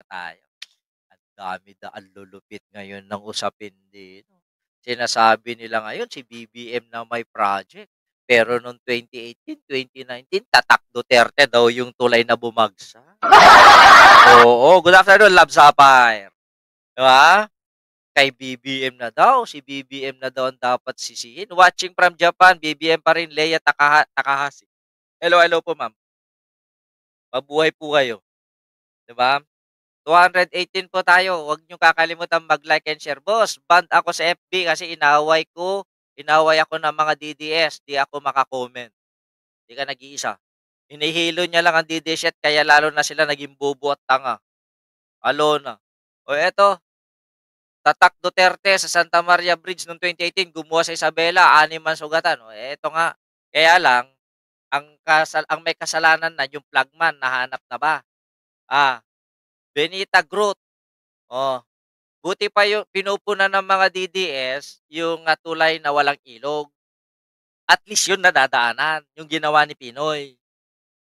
tayo. Ang lulupit ngayon ng usapin dito. Sinasabi nila ngayon si BBM na may project. Pero noong 2018, 2019, Tatak Duterte daw yung tulay na bumagsak. Oo, good afternoon, Love Sapphire. Di ba? Kay BBM na daw, si BBM na daw ang dapat sisihin. Watching from Japan, BBM pa rin, Leia Takahashi. Hello, hello po ma'am. Mabuhay po kayo. Di ba? 218 po tayo. Huwag niyo kakalimutan mag-like and share. Boss, banned ako sa FB kasi inaway ako ng mga DDS. Di ako makakomment. Di ka nag-iisa. Hinihilo niya lang ang DDS at kaya lalo na sila naging bobo at tanga. Alona. O eto, Tatak Duterte sa Santa Maria Bridge noong 2018, gumawa sa Isabela, 6 ang sugatan. O eto nga. Kaya lang, ang may kasalanan na yung flagman, nahanap na ba? Ah, Benita Growth. Oh, buti pa yung pinupunan ng mga DDS yung tulay na walang ilog. At least yun nadadaanan, yung ginawa ni Pinoy,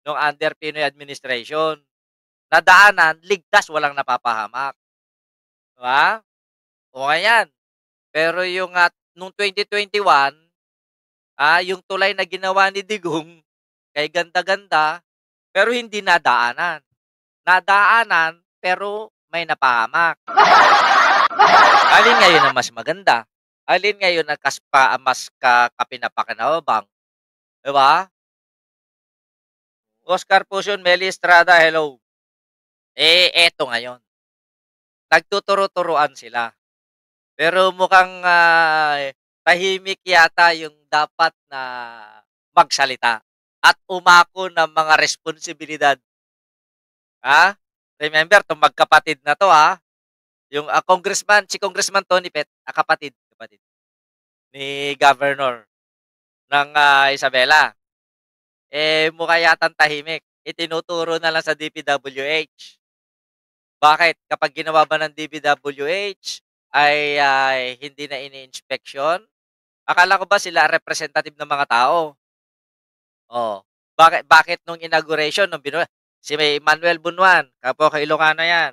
nung under Pinoy administration. Nadaanan, ligtas, walang napapahamak. Diba? O ngayon. Pero yung nung 2021, yung tulay na ginawa ni Digong, kay ganda-ganda, pero hindi nadaanan. Nadaanan, pero may napahamak. Alin ngayon ang mas maganda? Alin ngayon ang mas kapinapakinabang? 'Di ba? Oscar Pusion, Meli Estrada, hello. Eto ngayon, nagtuturo-turuan sila. Pero mukhang, tahimik yata yung dapat na magsalita at umako ng mga responsibilidad. Remember 'tong magkapatid na 'to, yung, si Congressman Tony Pet, kapatid ni Governor ng, Isabela. Mukha yatang tahimik. Itinuturo na lang sa DPWH. Bakit? Kapag ginawa ba ng DPWH ay hindi na ini-inspeksyon? Akala ko ba sila representative ng mga tao? Oh, bakit nung inauguration si may Manuel Bunuan, kapwa ka Ilocano 'yan,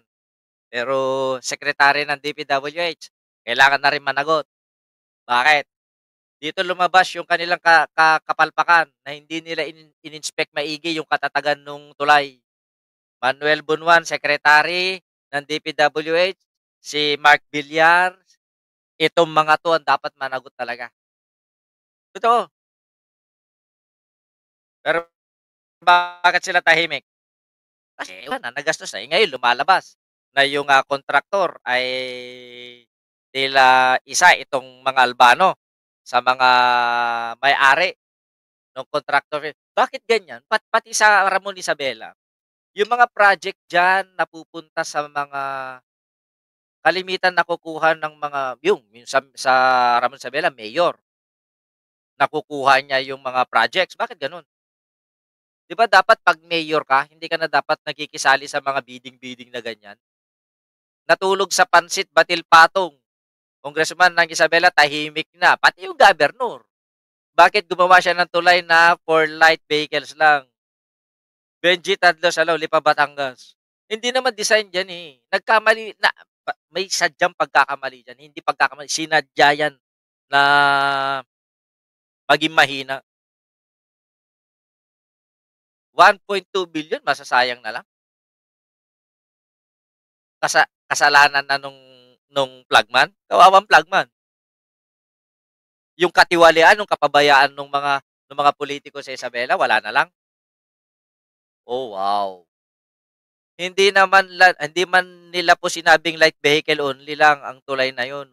pero secretary ng DPWH, kailangan na rin managot. Bakit? Dito lumabas yung kanilang kapalpakan na hindi nila in-inspect maigi yung katatagan nung tulay. Manuel Bunuan, Secretary ng DPWH, si Mark Villar, itong mga 'to ang dapat managot talaga. Totoo. Pero bakit sila tahimik? Kasi wala na, nagastos na. Ngayon lumalabas na yung, kontraktor ay tila isa itong mga Albano sa mga may-ari nung kontraktor. Bakit ganyan? Pati sa Ramon Isabela, yung mga project diyan napupunta sa mga kalimitan nakukuha ng mga yung sa Ramon Isabela, mayor. Nakukuha niya yung mga projects. Bakit gano'n? 'Di ba dapat 'pag mayor ka, hindi ka na dapat nagkikisali sa mga bidding-bidding na ganyan? Natulog sa pansit, batil patong. Congressman ng Isabela tahimik na, pati yung governor. Bakit gumawa siya ng tulay na for light vehicles lang? Benji Tadlos, hello, Lipa, Batangas. Hindi naman design diyan, Nagkamali na may sadyang pagkakamali diyan, hindi pagkakamali, sinadya yan na maging mahina. 1.2 billion masasayang na lang. Kasalanan na nung flagman, kawawang flagman. Yung katiwalian, nung kapabayaan nung mga politiko sa Isabela, wala na lang. Oh, wow. Hindi man nila po sinabing light vehicle only lang ang tulay na yun,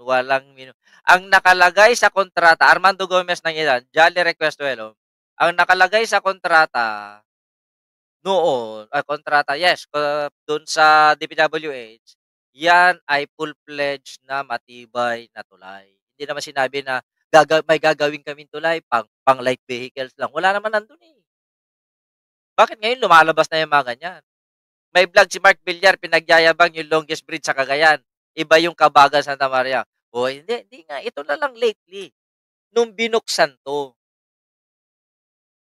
ang nakalagay sa kontrata, Armando Gomez ng ilan, Jolly Request Hello, ang nakalagay sa kontrata noon, kontrata, yes, dun sa DPWH, yan ay full-fledged na matibay na tulay. Hindi naman sinabi na may gagawin kaming tulay pang light vehicles lang, wala naman nandun, Bakit ngayon lumalabas na yung mga ganyan? May vlog si Mark Villar, pinagyayabang yung longest bridge sa Cagayan. Iba yung Kabagan Santa Maria. O hindi nga, ito na lang lately. Nung binuksan 'to,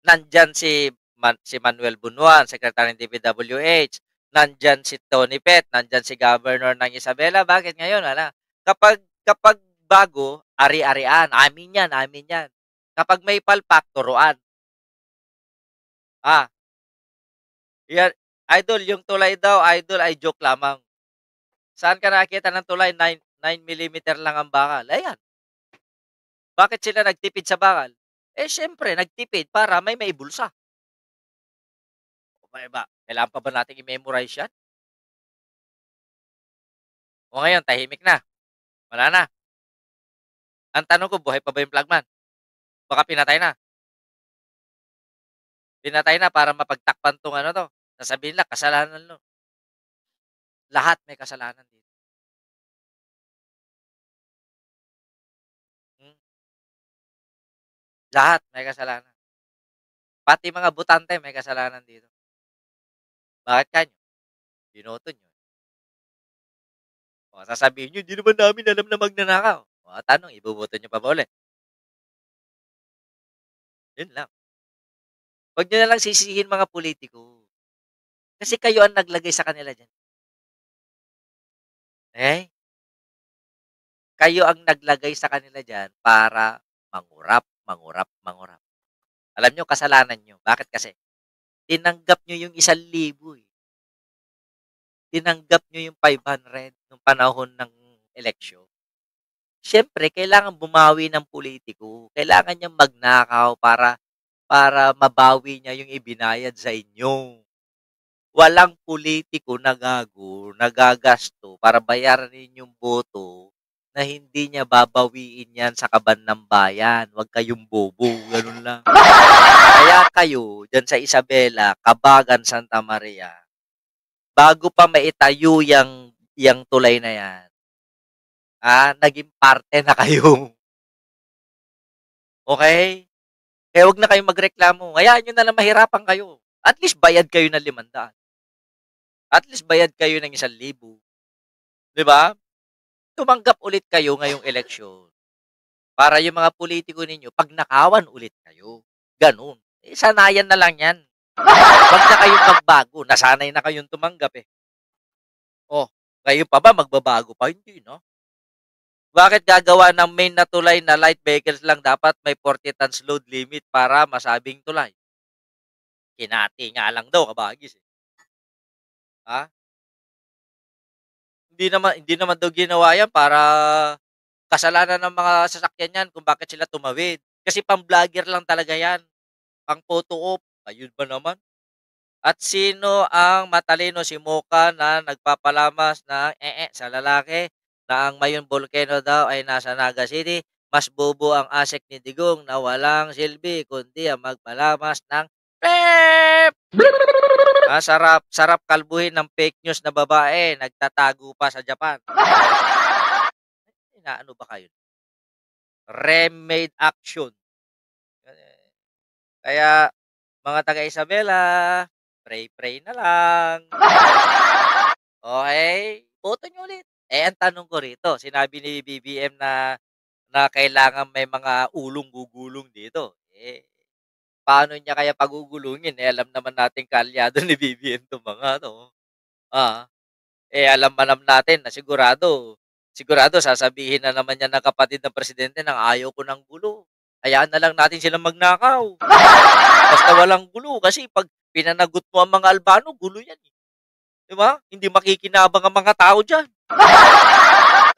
nandiyan si Manuel Bunuan, Secretary ng DPWH, Nandiyan si Tony Pet, nandiyan si Governor ng Isabela, bakit ngayon wala? Kapag bago, ari-arian, amin 'yan. Kapag may palpak, turuan. Ah, 'yan idol, yung tulay daw idol ay joke lamang. Saan ka nakakita ng tulay 9 millimeter lang ang bakal? Ayan, bakit sila nagtipid sa bakal? Eh, siyempre nagtipid para may maibulsa. O kailangan pa ba nating i-memorize 'yan? O ngayon tahimik na, wala na. Ang tanong ko, buhay pa ba yung flagman? Baka pinatay na. Pinatay na para mapagtakpan 'tong ano 'to, sasabihin nila kasalanan 'no, lahat may kasalanan dito. Hmm, lahat may kasalanan. Pati mga botante may kasalanan dito. Bakit kanyo? Binoto niyo. O sasabihin niyo, "Hindi naman namin alam na magnanakaw." O tanong, iboboto niyo pa ba ulit? Yun lang. 'Wag niyo na lang sisihin mga pulitiko. Kasi kayo ang naglagay sa kanila diyan. Eh, kayo ang naglagay sa kanila diyan para mangurap, mangurap, mangurap. Alam niyo kasalanan niyo, bakit kasi? Tinanggap niyo yung 1,000 eh. Tinanggap niyo yung 500 nung panahon ng eleksyon. Siyempre kailangan bumawi ng pulitiko, kailangan niyang magnakaw para para mabawi niya yung ibinayad sa inyo. Walang pulitiko na gago, na para bayaran ninyong boto na hindi niya babawiin yan sa kaban ng bayan. Huwag kayong bobo, ganun lang. Kaya kayo, diyan sa Isabela, Kabagan, Santa Maria, bago pa maitayo yang tulay na yan, naging parte na kayo. Okay? Kaya wag na kayong magreklamo. Hayaan niyo na lang mahirapan kayo. At least bayad kayo ng 500. At least bayad kayo ng 1,000. 'Di ba? Tumanggap ulit kayo ngayong eleksyon. Para yung mga politiko ninyo, pagnakawan ulit kayo. Gano'n. Eh, sanayan na lang 'yan. Wag na kayong magbago. Nasanay na kayong tumanggap eh. Oh, kayo pa ba magbabago pa? Hindi no? Bakit gagawa ng main na tulay na light vehicles lang dapat may 40 tons load limit para masabing tulay? Kinati nga lang daw kabagis eh. Ha? Hindi naman daw ginawa 'yan para kasalanan ng mga sasakyan 'yan kung bakit sila tumawid. Kasi pang-vlogger lang talaga 'yan, pang-photo op. Ayun ba naman? At sino ang matalino, si Mocha na nagpapalamas ng sa lalaki na ang Mayon Volcano daw ay nasa Naga City. Mas bobo ang asek ni Digong na walang silbi kundi ang magpalamas ng PEP! Sarap sarap kalbuhin ng fake news na babae, nagtatago pa sa Japan. Inaano ba kayo? Remade action. Kaya mga taga Isabela, pray-pray na lang. Okay? Boto niyo ulit. Eh, ang tanong ko rito, sinabi ni BBM na kailangan may mga ulong gugulong dito. Eh, paano niya kaya pagugulungin? Eh, alam naman natin kaalyado ni BBM 'tong mga 'to. Ah. Alam natin na sigurado, sigurado sasabihin na naman yan ng kapatid ng presidente ng ayaw ko ng gulo. Hayaan na lang natin silang magnakaw. Basta walang gulo kasi 'pag pinanagot mo ang mga Albano, gulo yan, eh, 'di ba? Hindi makikinabang ang mga tao diyan.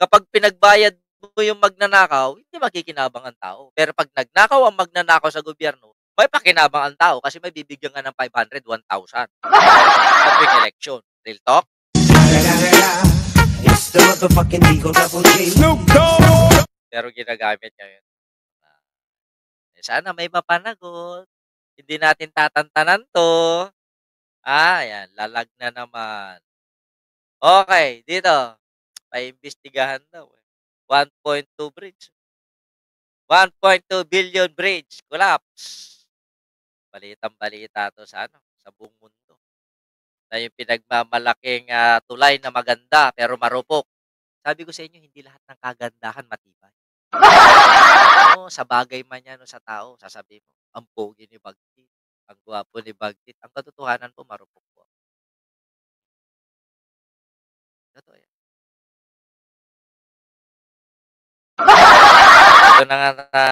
Kapag pinagbayad mo yung magnanakaw, hindi makikinabang ang tao. Pero 'pag nagnakaw ang magnanakaw sa gobyerno, may pakinabang ang tao kasi may bibigyan ka ng 500, 1,000 sa tuwing eleksyon. Real talk? It's the motherfucking Eagle Double G. Snoop Dogg! Pero ginagamit ngayon. Sana may mapanagot. Hindi natin tatantanan 'to. Ayan, lalag na naman. Okay, dito, paimbestigahan daw, eh. 1.2 bridge. 1.2 billion bridge collapse. Balitang-balita 'to sa ano, sa buong mundo. Na yung pinagmamalaking, tulay na maganda pero marupok. Sabi ko sa inyo, hindi lahat ng kagandahan matibay. Oo, sa bagay man 'yan o sa tao, sasabihin mo, "Ang pogi ni Bagtit, ang gwapo ni Bagtit." Ang katotohanan po marupok po. Ito na nga na